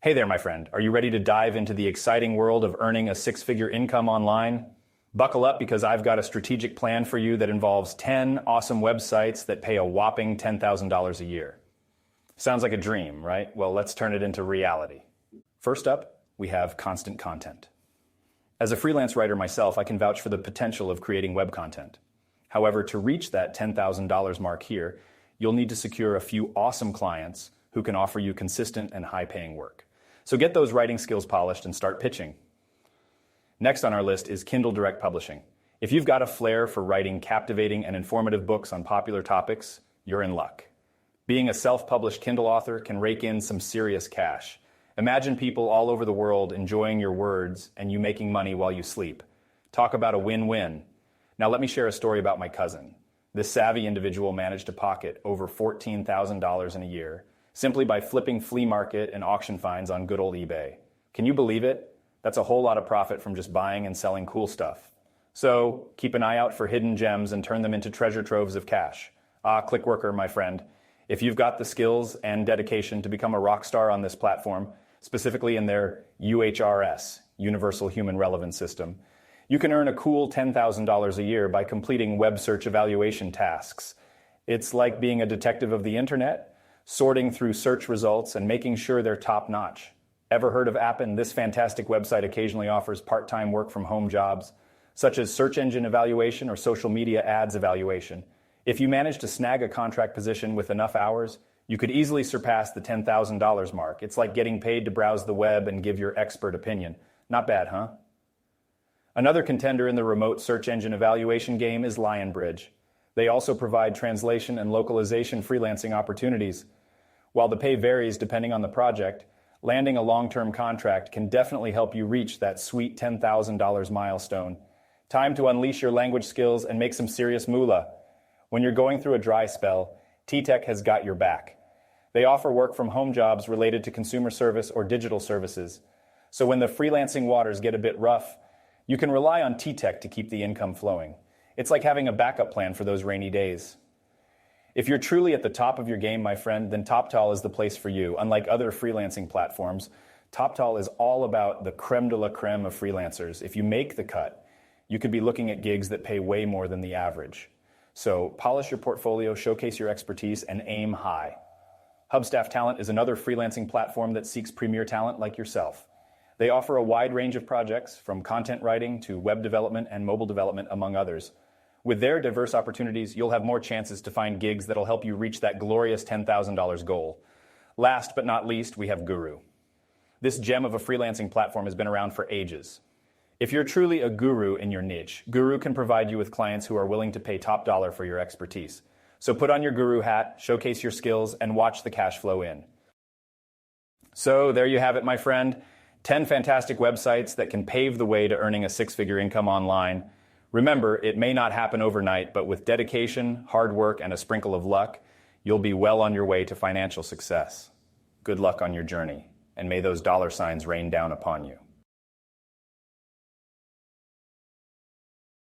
Hey there, my friend. Are you ready to dive into the exciting world of earning a six-figure income online? Buckle up because I've got a strategic plan for you that involves 10 awesome websites that pay a whopping $10,000 a year. Sounds like a dream, right? Well, let's turn it into reality. First up, we have constant content. As a freelance writer myself, I can vouch for the potential of creating web content. However, to reach that $10,000 mark here, you'll need to secure a few awesome clients who can offer you consistent and high-paying work. So get those writing skills polished and start pitching. Next on our list is Kindle Direct Publishing. If you've got a flair for writing captivating and informative books on popular topics, you're in luck. Being a self-published Kindle author can rake in some serious cash. Imagine people all over the world enjoying your words and you making money while you sleep. Talk about a win-win. Now let me share a story about my cousin. This savvy individual managed to pocket over $14,000 in a year simply by flipping flea market and auction finds on good old eBay. Can you believe it? That's a whole lot of profit from just buying and selling cool stuff. So keep an eye out for hidden gems and turn them into treasure troves of cash. Clickworker, my friend. If you've got the skills and dedication to become a rock star on this platform, specifically in their UHRS, Universal Human Relevance System, you can earn a cool $10,000 a year by completing web search evaluation tasks. It's like being a detective of the internet, sorting through search results and making sure they're top-notch. Ever heard of Appin? This fantastic website occasionally offers part-time work from home jobs, such as search engine evaluation or social media ads evaluation. If you manage to snag a contract position with enough hours, you could easily surpass the $10,000 mark. It's like getting paid to browse the web and give your expert opinion. Not bad, huh? Another contender in the remote search engine evaluation game is Lionbridge. They also provide translation and localization freelancing opportunities. While the pay varies depending on the project, landing a long-term contract can definitely help you reach that sweet $10,000 milestone. Time to unleash your language skills and make some serious moolah. When you're going through a dry spell, TTech has got your back. They offer work from home jobs related to consumer service or digital services. So when the freelancing waters get a bit rough, you can rely on TTech to keep the income flowing. It's like having a backup plan for those rainy days. If you're truly at the top of your game, my friend, then TopTal is the place for you. Unlike other freelancing platforms, TopTal is all about the creme de la creme of freelancers. If you make the cut, you could be looking at gigs that pay way more than the average. So polish your portfolio, showcase your expertise, and aim high. Hubstaff Talent is another freelancing platform that seeks premier talent like yourself. They offer a wide range of projects, from content writing to web development and mobile development, among others. With their diverse opportunities, you'll have more chances to find gigs that'll help you reach that glorious $10,000 goal. Last but not least, we have Guru. This gem of a freelancing platform has been around for ages. If you're truly a guru in your niche, Guru can provide you with clients who are willing to pay top dollar for your expertise. So put on your guru hat, showcase your skills, and watch the cash flow in. So there you have it, my friend. 10 fantastic websites that can pave the way to earning a six-figure income online. Remember, it may not happen overnight, but with dedication, hard work, and a sprinkle of luck, you'll be well on your way to financial success. Good luck on your journey, and may those dollar signs rain down upon you.